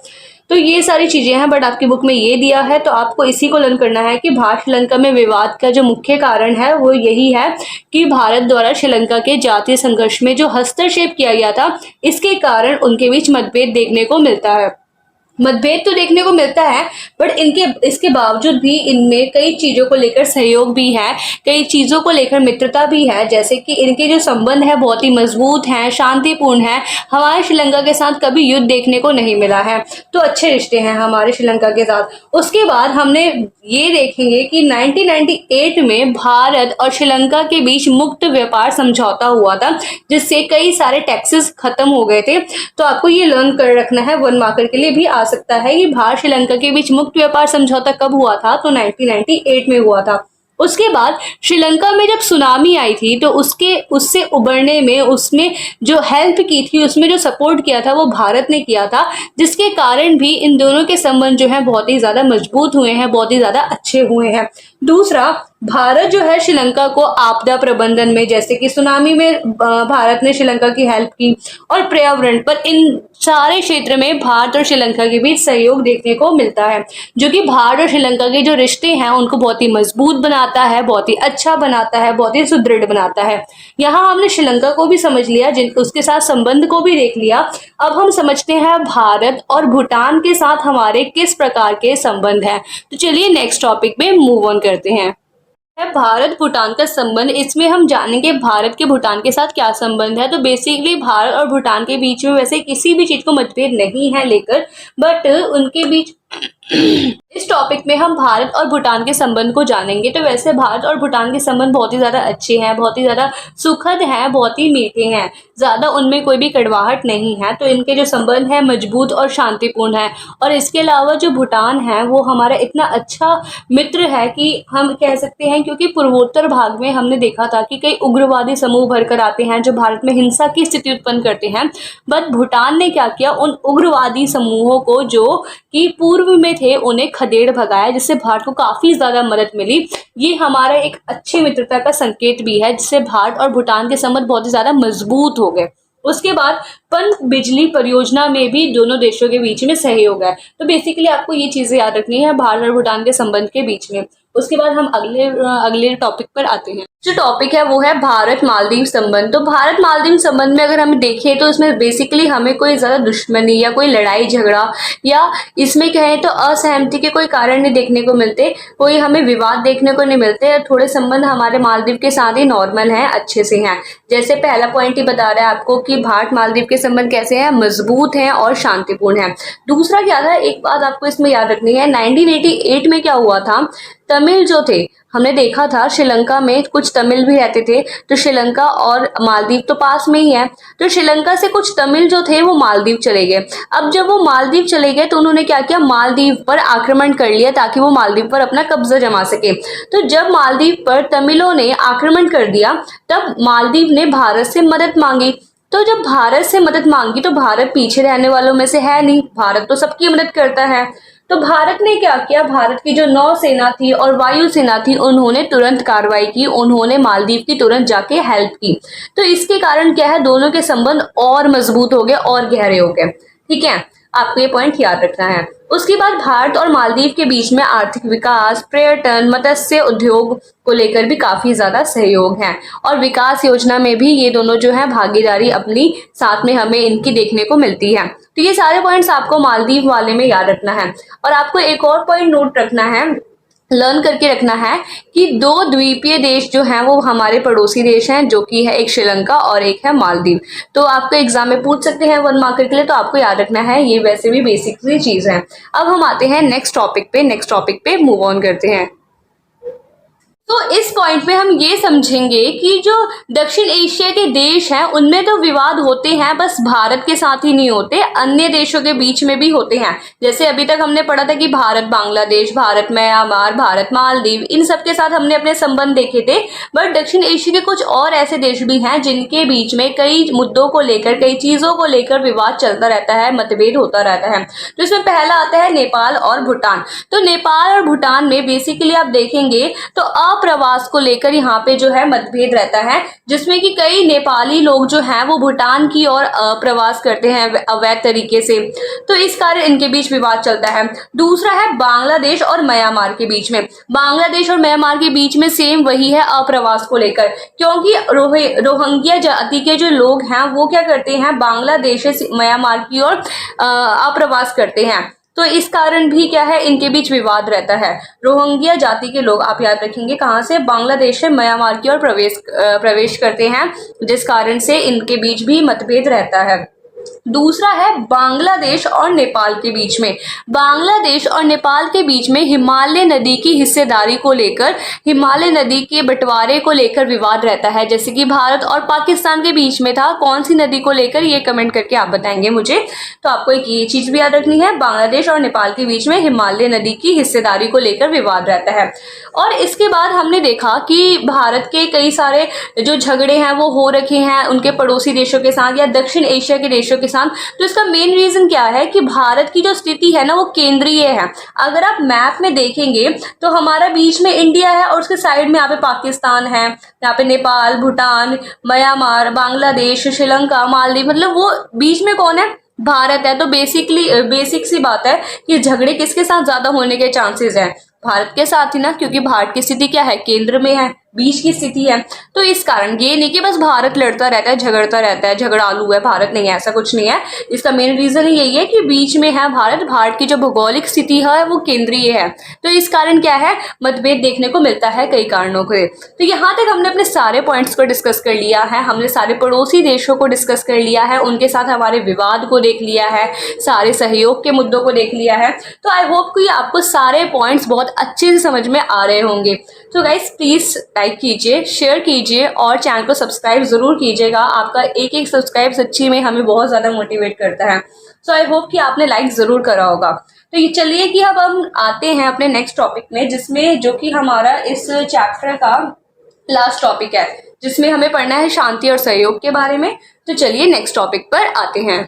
तो ये सारी चीजें हैं, बट आपकी बुक में ये दिया है तो आपको इसी को लर्न करना है कि भारत श्रीलंका में विवाद का जो मुख्य कारण है वो यही है कि भारत द्वारा श्रीलंका के जातीय संघर्ष में जो हस्तक्षेप किया गया था, इसके कारण उनके बीच मतभेद देखने को मिलता है। मतभेद तो देखने को मिलता है, बट इसके बावजूद भी इनमें कई चीजों को लेकर सहयोग भी है, कई चीजों को लेकर मित्रता भी है। जैसे कि इनके जो संबंध है बहुत ही मजबूत हैं, शांतिपूर्ण है। हमारे श्रीलंका के साथ कभी युद्ध देखने को नहीं मिला है, तो अच्छे रिश्ते हैं हमारे श्रीलंका के साथ। उसके बाद हमने ये देखेंगे कि 1998 में भारत और श्रीलंका के बीच मुक्त व्यापार समझौता हुआ था, जिससे कई सारे टैक्सेस खत्म हो गए थे। तो आपको ये लर्न कर रखना है, 1 मार्कर के लिए भी आ सकता है कि भारत श्रीलंका के बीच मुक्त व्यापार समझौता कब हुआ था, तो 1998 में हुआ था। उसके बाद श्रीलंका में जब सुनामी आई थी तो उससे उबरने में उसमें जो हेल्प की थी, उसमें जो सपोर्ट किया था वो भारत ने किया था, जिसके कारण भी इन दोनों के संबंध जो है बहुत ही ज्यादा मजबूत हुए हैं, बहुत ही ज्यादा अच्छे हुए हैं। दूसरा, भारत जो है श्रीलंका को आपदा प्रबंधन में, जैसे कि सुनामी में भारत ने श्रीलंका की हेल्प की, और पर्यावरण पर, इन सारे क्षेत्र में भारत और श्रीलंका के बीच सहयोग देखने को मिलता है, जो कि भारत और श्रीलंका के जो रिश्ते हैं उनको बहुत ही मजबूत बनाता है, बहुत ही अच्छा बनाता है, बहुत ही सुदृढ़ बनाता है। यहाँ हमने श्रीलंका को भी समझ लिया, उसके साथ संबंध को भी देख लिया। अब हम समझते हैं भारत और भूटान के साथ हमारे किस प्रकार के संबंध हैं। तो चलिए नेक्स्ट टॉपिक में मूव ऑन करते हैं। है भारत भूटान का संबंध। इसमें हम जानेंगे भारत के भूटान के साथ क्या संबंध है। तो बेसिकली भारत और भूटान के बीच में वैसे किसी भी चीज को मतभेद नहीं है लेकर, बट उनके बीच इस टॉपिक में हम भारत और भूटान के संबंध को जानेंगे। तो वैसे भारत और भूटान के संबंध बहुत ही ज़्यादा अच्छे हैं, बहुत ही ज़्यादा सुखद हैं, बहुत ही मीठे हैं, ज़्यादा उनमें कोई भी कड़वाहट नहीं है। तो इनके जो संबंध है मजबूत और शांतिपूर्ण है। और इसके अलावा जो भूटान है वो हमारा इतना अच्छा मित्र है कि हम कह सकते हैं, क्योंकि पूर्वोत्तर भाग में हमने देखा था कि कई उग्रवादी समूह भर कर आते हैं जो भारत में हिंसा की स्थिति उत्पन्न करते हैं। बट भूटान ने क्या किया, उन उग्रवादी समूहों को जो कि पूर्व में थे उन्हें खदेड़ भगाया, जिससे भारत को काफी ज्यादा मदद मिली। ये हमारा एक अच्छी मित्रता का संकेत भी है, जिससे भारत और भूटान के संबंध बहुत ही ज्यादा मजबूत हो गए। उसके बाद पन बिजली परियोजना में भी दोनों देशों के बीच में सहयोग है। तो बेसिकली आपको ये चीजें याद रखनी है भारत और भूटान के संबंध के बीच में। उसके बाद हम अगले टॉपिक पर आते हैं। जो टॉपिक है वो है भारत मालदीव संबंध। तो भारत मालदीव संबंध में अगर हम देखें तो इसमें बेसिकली हमें कोई ज्यादा दुश्मनी या कोई लड़ाई झगड़ा या इसमें कहें तो असहमति के कोई कारण नहीं देखने को मिलते, कोई हमें विवाद देखने को नहीं मिलते। थोड़े संबंध हमारे मालदीव के साथ ही नॉर्मल हैं, अच्छे से हैं। जैसे पहला पॉइंट ही बता रहा है आपको कि भारत मालदीव के संबंध कैसे हैं, मजबूत हैं और शांतिपूर्ण हैं। दूसरा क्या था, एक बात आपको इसमें याद रखनी है, 1988 में क्या हुआ था, तमिल जो थे, हमने देखा था श्रीलंका में कुछ तमिल भी रहते थे। तो श्रीलंका और मालदीव तो पास में ही है, तो श्रीलंका से कुछ तमिल जो थे वो मालदीव चले गए। अब जब वो मालदीव चले गए तो उन्होंने क्या किया, मालदीव पर आक्रमण कर लिया ताकि वो मालदीव पर अपना कब्जा जमा सके। तो जब मालदीव पर तमिलों ने आक्रमण कर दिया तब मालदीव ने भारत से मदद मांगी। तो जब भारत से मदद मांगी तो भारत पीछे रहने वालों में से है नहीं, भारत तो सबकी मदद करता है। तो भारत ने क्या किया, भारत की जो नौसेना थी और वायुसेना थी उन्होंने तुरंत कार्रवाई की, उन्होंने मालदीव की तुरंत जाके हेल्प की। तो इसके कारण क्या है, दोनों के संबंध और मजबूत हो गए और गहरे हो गए। ठीक है, आपको ये पॉइंट याद रखना है। उसके बाद भारत और मालदीव के बीच में आर्थिक विकास, पर्यटन, मत्स्य उद्योग को लेकर भी काफी ज्यादा सहयोग है। और विकास योजना में भी ये दोनों जो है भागीदारी अपनी साथ में हमें इनकी देखने को मिलती है। तो ये सारे पॉइंट्स आपको मालदीव वाले में याद रखना है। और आपको एक और पॉइंट नोट रखना है, लर्न करके रखना है कि दो द्वीपीय देश जो हैं वो हमारे पड़ोसी देश हैं, जो कि है एक श्रीलंका और एक है मालदीव। तो आपको एग्जाम में पूछ सकते हैं 1 मार्कर के लिए, तो आपको याद रखना है, ये वैसे भी बेसिक सी चीज है। अब हम आते हैं नेक्स्ट टॉपिक पे मूव ऑन करते हैं। तो इस पॉइंट में हम ये समझेंगे कि जो दक्षिण एशिया के देश हैं उनमें तो विवाद होते हैं, बस भारत के साथ ही नहीं होते, अन्य देशों के बीच में भी होते हैं। जैसे अभी तक हमने पढ़ा था कि भारत बांग्लादेश, भारत म्यांमार, भारत मालदीव, इन सब के साथ हमने अपने संबंध देखे थे। बट दक्षिण एशिया के कुछ और ऐसे देश भी हैं जिनके बीच में कई मुद्दों को लेकर, कई चीजों को लेकर विवाद चलता रहता है, मतभेद होता रहता है। तो इसमें पहला आता है नेपाल और भूटान। तो नेपाल और भूटान में बेसिकली आप देखेंगे तो प्रवास को लेकर यहाँ पे जो है मतभेद रहता है, जिसमें कि कई नेपाली लोग जो हैं वो भूटान की ओर प्रवास करते हैं अवैध तरीके से। तो इस कारण इनके बीच विवाद चलता है। दूसरा है बांग्लादेश और म्यांमार के बीच में। बांग्लादेश और म्यांमार के बीच में सेम वही है, अप्रवास को लेकर, क्योंकि रोहिंग्या जाति के जो लोग हैं वो क्या करते हैं, बांग्लादेश से म्यांमार की ओर अप्रवास करते हैं। तो इस कारण भी क्या है, इनके बीच विवाद रहता है। रोहिंग्या जाति के लोग, आप याद रखेंगे, कहाँ से, बांग्लादेश से म्यांमार की ओर प्रवेश करते हैं, जिस कारण से इनके बीच भी मतभेद रहता है। दूसरा है बांग्लादेश और नेपाल के बीच में। बांग्लादेश और नेपाल के बीच में हिमालय नदी की हिस्सेदारी को लेकर, हिमालय नदी के बंटवारे को लेकर विवाद रहता है। जैसे कि भारत और पाकिस्तान के बीच में था, कौन सी नदी को लेकर, ये कमेंट करके आप बताएंगे मुझे। तो आपको एक ये चीज भी याद रखनी है, बांग्लादेश और नेपाल के बीच में हिमालय नदी की हिस्सेदारी को लेकर विवाद रहता है। और इसके बाद हमने देखा कि भारत के कई सारे जो झगड़े हैं वो हो रखे हैं उनके पड़ोसी देशों के साथ या दक्षिण एशिया के देशों के साथ। तो इसका मेन रीजन क्या है कि भारत की जो स्थिति है ना वो केंद्रीय है। अगर आप मैप में देखेंगे तो हमारा बीच में इंडिया है और उसके साइड में यहाँ पे पाकिस्तान है, यहाँ पे नेपाल, भूटान, म्यांमार, बांग्लादेश, श्रीलंका, मालदीव, मतलब वो बीच में कौन है, भारत है। तो बेसिक सी बात है कि झगड़े किसके साथ ज्यादा होने के चांसेस है, भारत के साथ ही ना, क्योंकि भारत की स्थिति क्या है, केंद्र में है। बीच की स्थिति है। तो इस कारण ये नहीं कि बस भारत लड़ता रहता है, झगड़ता रहता है, झगड़ालू है भारत, नहीं है, ऐसा कुछ नहीं है। इसका मेन रीजन ही यही है कि बीच में है भारत, भारत की जो भौगोलिक स्थिति है वो केंद्रीय है, तो इस कारण क्या है, मतभेद देखने को मिलता है कई कारणों के। तो यहाँ तक हमने अपने सारे पॉइंट्स को डिस्कस कर लिया है, हमने सारे पड़ोसी देशों को डिस्कस कर लिया है, उनके साथ हमारे विवाद को देख लिया है, सारे सहयोग के मुद्दों को देख लिया है। तो आई होप कि आपको सारे पॉइंट्स बहुत अच्छे से समझ में आ रहे होंगे। तो गाइस प्लीज लाइक कीजिए, शेयर कीजिए और चैनल को सब्सक्राइब जरूर कीजिएगा। आपका एक एक सब्सक्राइब सच्ची में हमें बहुत ज्यादा मोटिवेट करता है। सो आई होप कि आपने लाइक जरूर करा होगा। तो ये चलिए कि अब हम आते हैं अपने नेक्स्ट टॉपिक में, जिसमें जो कि हमारा इस चैप्टर का लास्ट टॉपिक है, जिसमें हमें पढ़ना है शांति और सहयोग के बारे में। तो चलिए नेक्स्ट टॉपिक पर आते हैं।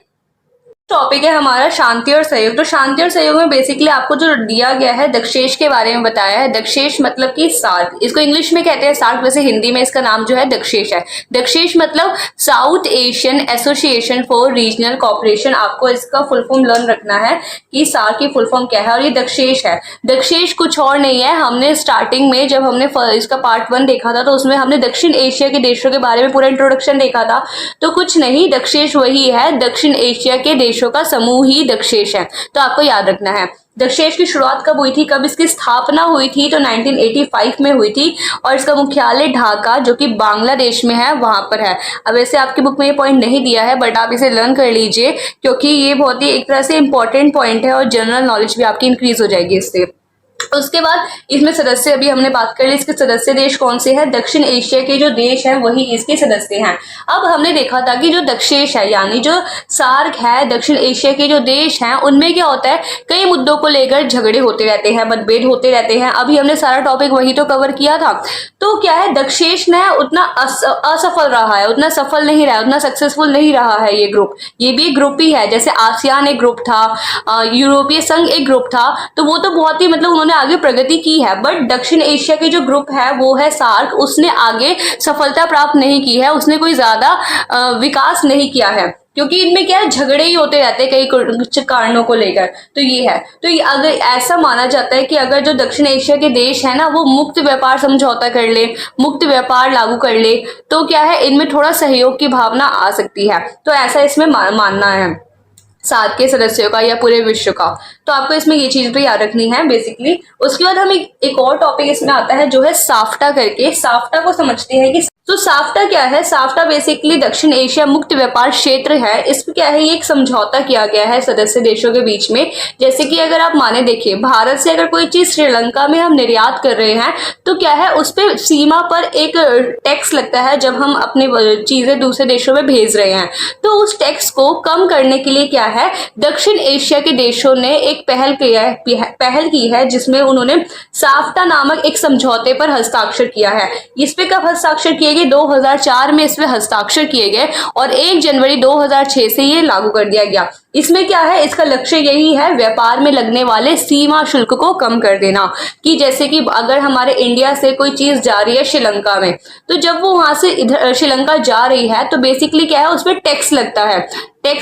टॉपिक है हमारा शांति और सहयोग। तो शांति और सहयोग में बेसिकली आपको जो दिया गया है दक्षेश के बारे में बताया है। दक्षेश मतलब कि सार्क, इसको इंग्लिश में कहते हैं सार्क, वैसे हिंदी में इसका नाम जो है दक्षेश है। दक्षेश मतलब south Asian association for regional cooperation. आपको इसका फुल फॉर्म लर्न रखना है कि सार्क की फुल फॉर्म क्या है, और ये दक्षेश है। दक्षेश कुछ और नहीं है, हमने स्टार्टिंग में जब हमने इसका पार्ट 1 देखा था तो उसमें हमने दक्षिण एशिया के देशों के बारे में पूरा इंट्रोडक्शन देखा था। तो कुछ नहीं, दक्षेश वही है, दक्षिण एशिया के देशों का समूह ही दक्षेश है। तो आपको याद रखना है। दक्षेश की शुरुआत कब हुई थी, कब इसकी स्थापना हुई थी, तो 1985 में हुई थी, और इसका मुख्यालय ढाका जो कि बांग्लादेश में है वहां पर है। अब वैसे आपकी बुक में ये पॉइंट नहीं दिया है, बट आप इसे लर्न कर लीजिए क्योंकि ये बहुत ही एक तरह से इंपॉर्टेंट पॉइंट है और जनरल नॉलेज भी आपकी इंक्रीज हो जाएगी इससे। उसके बाद इसमें सदस्य, अभी हमने बात कर ली इसके सदस्य देश कौन से हैं, दक्षिण एशिया के जो देश हैं वही इसके सदस्य हैं। अब हमने देखा था कि जो दक्षेश है यानी जो सार्क है, दक्षिण एशिया के जो देश हैं उनमें क्या होता है, कई मुद्दों को लेकर झगड़े होते रहते हैं, मतभेद होते रहते हैं। अभी हमने सारा टॉपिक वही तो कवर किया था। तो क्या है, दक्षेश ने उतना असफल रहा है, उतना सफल नहीं रहा, उतना सक्सेसफुल नहीं रहा है ये ग्रुप। ये भी एक ग्रुप ही है, जैसे आसियान एक ग्रुप था, यूरोपीय संघ एक ग्रुप था, तो वो तो बहुत ही मतलब उन्होंने आगे प्रगति की है। बट दक्षिण एशिया के जो ग्रुप है वो है सार्क, उसने आगे सफलता प्राप्त नहीं की है, उसने कोई ज्यादा विकास नहीं किया है, क्योंकि इनमें क्या है, झगड़े ही होते रहते हैं कई कारणों को लेकर। तो ये है, तो ये अगर ऐसा माना जाता है कि अगर जो दक्षिण एशिया के देश है ना वो मुक्त व्यापार समझौता कर ले, मुक्त व्यापार लागू कर ले, तो क्या है, इनमें थोड़ा सहयोग की भावना आ सकती है। तो ऐसा इसमें मानना है सार्क के सदस्यों का या पूरे विश्व का। तो आपको इसमें ये चीज भी याद रखनी है बेसिकली। उसके बाद हम एक और टॉपिक इसमें आता है जो है साफ्टा करके। साफ्टा को समझते हैं कि तो साफ्टा क्या है। साफ्टा बेसिकली दक्षिण एशिया मुक्त व्यापार क्षेत्र है। इसमें क्या है, ये एक समझौता किया गया है सदस्य देशों के बीच में। जैसे कि अगर आप माने देखिए, भारत से अगर कोई चीज श्रीलंका में हम निर्यात कर रहे हैं तो क्या है, उस पर सीमा पर एक टैक्स लगता है जब हम अपनी चीजें दूसरे देशों में भेज रहे हैं। तो उस टैक्स को कम करने के लिए क्या है, दक्षिण एशिया के देशों ने एक पहल की है जिसमें उन्होंने साफ्टा नामक एक समझौते पर हस्ताक्षर किया है। इस पे कब हस्ताक्षर किए गए, 2004 में इसमें हस्ताक्षर किए गए और 1 जनवरी 2006 से ये लागू कर दिया गया। इसमें क्या है, इसका लक्ष्य यही है व्यापार में लगने वाले सीमा शुल्क को कम कर देना। कि जैसे कि अगर हमारे इंडिया से कोई चीज जा रही है श्रीलंका में, तो जब वो वहां से इधर श्रीलंका जा रही है तो बेसिकली क्या है, उस पर टैक्स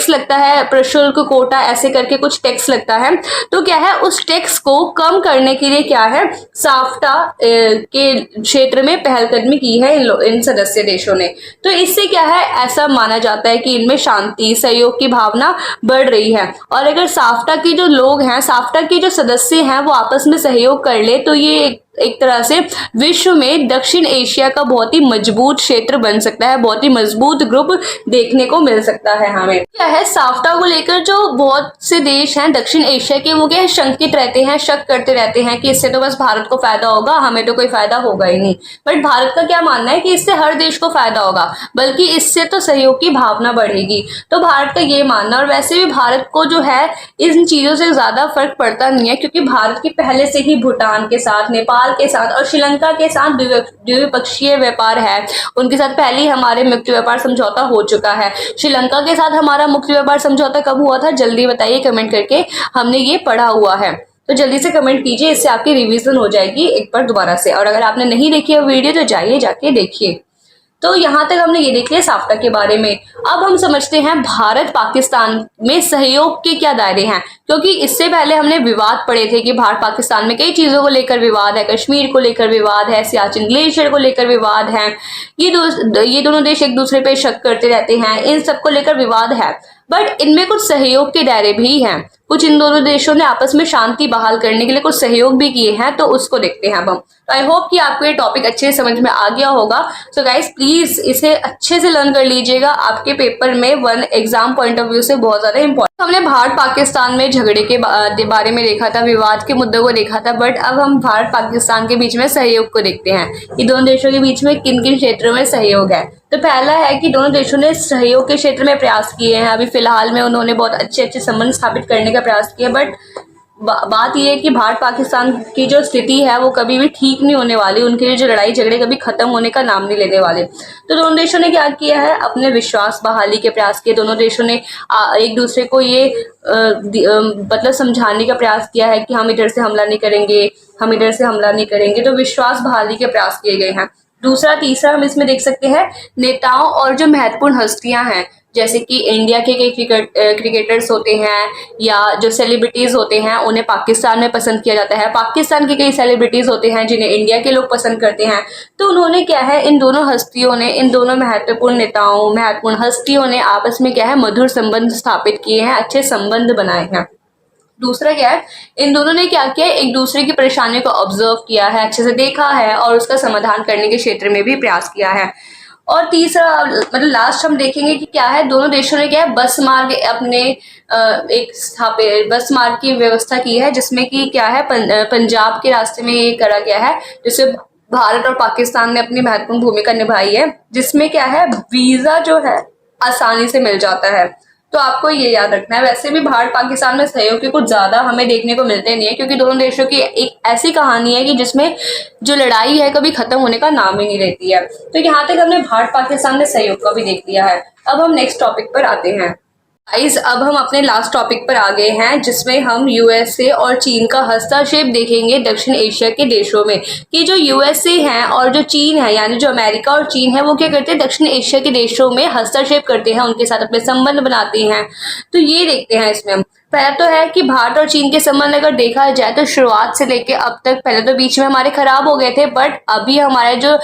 लगता है, प्रशुल्क, कोटा, ऐसे करके कुछ टैक्स लगता है। तो क्या है, उस टैक्स को कम करने के लिए क्या है, साफ्टा के क्षेत्र में पहलकदमी की है इन सदस्य देशों ने। तो इससे क्या है, ऐसा माना जाता है कि इनमें शांति सहयोग की भावना बढ़ रही है। और अगर साफ्टा के जो लोग हैं, साफ्टा के जो सदस्य हैं वो आपस में सहयोग कर ले तो ये एक तरह से विश्व में दक्षिण एशिया का बहुत ही मजबूत क्षेत्र बन सकता है, बहुत ही मजबूत ग्रुप देखने को मिल सकता है हमें। क्या है, साफ्टा को लेकर जो बहुत से देश हैं दक्षिण एशिया के, वो क्या है, शंकित रहते हैं, शक करते रहते हैं कि इससे तो बस भारत को फायदा होगा, हमें तो कोई फायदा होगा ही नहीं। बट भारत का क्या मानना है कि इससे हर देश को फायदा होगा, बल्कि इससे तो सहयोग की भावना बढ़ेगी। तो भारत का ये मानना, और वैसे भी भारत को जो है इन चीजों से ज्यादा फर्क पड़ता नहीं है, क्योंकि भारत की पहले से ही भूटान के साथ, नेपाल के साथ और श्रीलंका के साथ द्विपक्षीय व्यापार है। उनके साथ पहले ही हमारे मुक्त व्यापार समझौता हो चुका है। श्रीलंका के साथ हमारा मुक्त व्यापार समझौता कब हुआ था, जल्दी बताइए कमेंट करके, हमने ये पढ़ा हुआ है। तो जल्दी से कमेंट कीजिए, इससे आपकी रिवीजन हो जाएगी एक बार दोबारा से। और अगर आपने नहीं देखी है वीडियो तो जाइए, जाके देखिए। तो यहाँ तक हमने ये देख लिया साफ्टा के बारे में। अब हम समझते हैं भारत पाकिस्तान में सहयोग के क्या दायरे हैं, क्योंकि इससे पहले हमने विवाद पढ़े थे कि भारत पाकिस्तान में कई चीजों को लेकर विवाद है, कश्मीर को लेकर विवाद है, सियाचिन ग्लेशियर को लेकर विवाद है, ये दोनों देश एक दूसरे पे शक करते रहते हैं, इन सब को लेकर विवाद है। बट इनमें कुछ सहयोग के दायरे भी हैं, कुछ इन दोनों देशों ने आपस में शांति बहाल करने के लिए कुछ सहयोग भी किए हैं, तो उसको देखते हैं अब हम। तो आई होप कि आपको ये टॉपिक अच्छे से समझ में आ गया होगा। सो गाइस प्लीज इसे अच्छे से लर्न कर लीजिएगा, आपके पेपर में one exam point of view से बहुत ज्यादा इंपॉर्टेंट। हमने भारत पाकिस्तान में झगड़े के बारे में देखा था, विवाद के मुद्दों को देखा था, बट अब हम भारत पाकिस्तान के बीच में सहयोग को देखते हैं कि दोनों देशों के बीच में किन किन क्षेत्रों में सहयोग है। तो पहला है कि दोनों देशों ने सहयोग के क्षेत्र में प्रयास किए हैं। अभी फिलहाल में उन्होंने बहुत अच्छे अच्छे संबंध स्थापित करने का प्रयास किया, बट बात यह है कि भारत पाकिस्तान की जो स्थिति है वो कभी भी ठीक नहीं होने वाली, उनके जो लड़ाई झगड़े कभी खत्म होने का नाम नहीं लेने वाले। तो दोनों देशों ने क्या किया है, अपने विश्वास बहाली के प्रयास किए। दोनों देशों ने एक दूसरे को ये मतलब समझाने का प्रयास किया है कि हम इधर से हमला नहीं करेंगे, हम इधर से हमला नहीं करेंगे। तो विश्वास बहाली के प्रयास किए गए हैं। दूसरा तीसरा हम इसमें देख सकते हैं नेताओं और जो महत्वपूर्ण हस्तियां हैं, जैसे कि इंडिया के कई क्रिकेटर्स होते हैं या जो सेलिब्रिटीज होते हैं उन्हें पाकिस्तान में पसंद किया जाता है। पाकिस्तान के कई सेलिब्रिटीज होते हैं जिन्हें इंडिया के लोग पसंद करते हैं। तो उन्होंने क्या है, इन दोनों हस्तियों ने, इन दोनों महत्वपूर्ण नेताओं महत्वपूर्ण हस्तियों ने आपस में क्या है, मधुर संबंध स्थापित किए हैं, अच्छे संबंध बनाए हैं। दूसरा क्या है, इन दोनों ने क्या किया, एक दूसरे की परेशानियों को ऑब्जर्व किया है, अच्छे से देखा है और उसका समाधान करने के क्षेत्र में भी प्रयास किया है। और तीसरा मतलब लास्ट हम देखेंगे कि क्या है, दोनों देशों ने क्या है, बस मार्ग अपने एक स्थापित बस मार्ग की व्यवस्था की है, जिसमें कि क्या है, पंजाब के रास्ते में ये करा गया है, जिससे भारत और पाकिस्तान ने अपनी महत्वपूर्ण भूमिका निभाई है, जिसमें क्या है, वीजा जो है आसानी से मिल जाता है। तो आपको ये याद रखना है। वैसे भी भारत पाकिस्तान में सहयोग के कुछ ज्यादा हमें देखने को मिलते नहीं है, क्योंकि दोनों देशों की एक ऐसी कहानी है कि जिसमें जो लड़ाई है कभी खत्म होने का नाम ही नहीं लेती है। तो यहाँ तक हमने भारत पाकिस्तान में सहयोग का भी देख लिया है। अब हम नेक्स्ट टॉपिक पर आते हैं। गाइस अब हम अपने लास्ट टॉपिक पर आ गए हैं, जिसमें हम यूएसए और चीन का हस्तक्षेप देखेंगे दक्षिण एशिया के देशों में, कि जो यूएसए है और जो चीन है, यानी जो अमेरिका और चीन है, वो क्या करते हैं, दक्षिण एशिया के देशों में हस्तक्षेप करते हैं, उनके साथ अपने संबंध बनाते हैं। तो ये देखते हैं इसमें हम। पहला तो है कि भारत और चीन के संबंध अगर देखा जाए तो शुरुआत से लेके अब तक, पहले तो बीच में हमारे खराब हो गए थे, बट अभी हमारे जो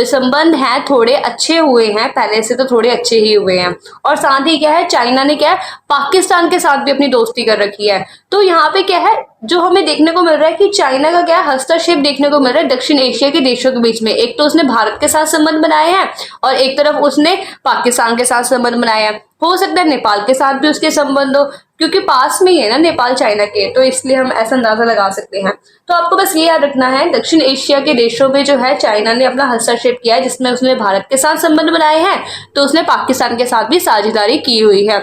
संबंध हैं थोड़े अच्छे हुए हैं, पहले से तो थोड़े अच्छे ही हुए हैं। और साथ ही क्या है, चाइना ने क्या है, पाकिस्तान के साथ भी अपनी दोस्ती कर रखी है। तो यहाँ पे क्या है, जो हमें देखने को मिल रहा है कि चाइना का क्या हस्तक्षेप देखने को मिल रहा है दक्षिण एशिया के देशों के बीच में। एक तो उसने भारत के साथ संबंध बनाए हैं और एक तरफ उसने पाकिस्तान के साथ संबंध बनाए हैं। हो सकता है नेपाल के साथ भी उसके संबंध हो, क्योंकि पास में ही है ना नेपाल चाइना के, तो इसलिए हम ऐसा अंदाजा लगा सकते हैं। तो आपको बस ये याद रखना है, दक्षिण एशिया के देशों में जो है चाइना ने अपना हस्तक्षेप किया है, जिसमें उसने भारत के साथ संबंध बनाए हैं, तो उसने पाकिस्तान के साथ भी साझेदारी की हुई है।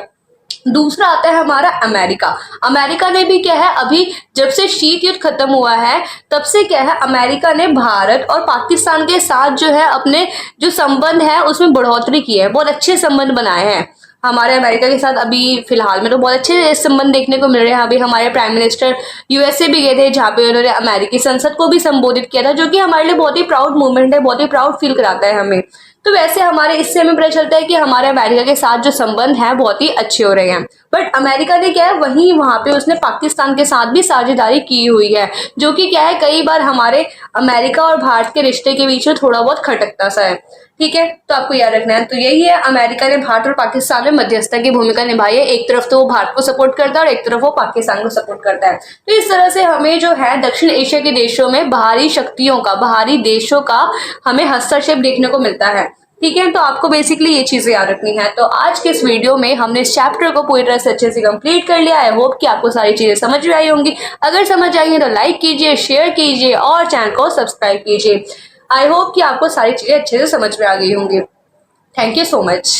दूसरा आता है हमारा अमेरिका। अमेरिका ने भी क्या है, अभी जब से शीत युद्ध खत्म हुआ है तब से क्या है, अमेरिका ने भारत और पाकिस्तान के साथ जो है अपने जो संबंध है उसमें बढ़ोतरी की है, बहुत अच्छे संबंध बनाए हैं। हमारे अमेरिका के साथ अभी फिलहाल में तो बहुत अच्छे संबंध देखने को मिल रहे हैं। अभी हमारे प्राइम मिनिस्टर यूएसए भी गए थे, जहाँ पे उन्होंने अमेरिकी संसद को भी संबोधित किया था, जो कि हमारे लिए बहुत ही प्राउड मूवमेंट है, बहुत ही प्राउड फील कराता है हमें। तो वैसे हमारे इससे हमें पता चलता है कि हमारे अमेरिका के साथ जो संबंध है बहुत ही अच्छे हो रहे हैं। बट अमेरिका ने क्या है, वहीं वहां पे उसने पाकिस्तान के साथ भी साझेदारी की हुई है, जो कि क्या है, कई बार हमारे अमेरिका और भारत के रिश्ते के बीच में थोड़ा बहुत खटकता सा है। ठीक है, तो आपको याद रखना है। तो यही है, अमेरिका ने भारत और पाकिस्तान में मध्यस्थता की भूमिका निभाई है। एक तरफ तो वो भारत को सपोर्ट करता है और एक तरफ वो पाकिस्तान को सपोर्ट करता है। तो इस तरह से हमें जो है दक्षिण एशिया के देशों में बाहरी शक्तियों का, बाहरी देशों का हमें हस्तक्षेप देखने को मिलता है। ठीक है, तो आपको बेसिकली ये चीजें याद रखनी है। तो आज के इस वीडियो में हमने इस चैप्टर को पूरी तरह से अच्छे से कंप्लीट कर लिया है। होप कि आपको सारी चीजें समझ में आई होंगी। अगर समझ आई है तो लाइक कीजिए, शेयर कीजिए और चैनल को सब्सक्राइब कीजिए। आई होप कि आपको सारी चीजें अच्छे से समझ में आ गई होंगी। Thank you so much.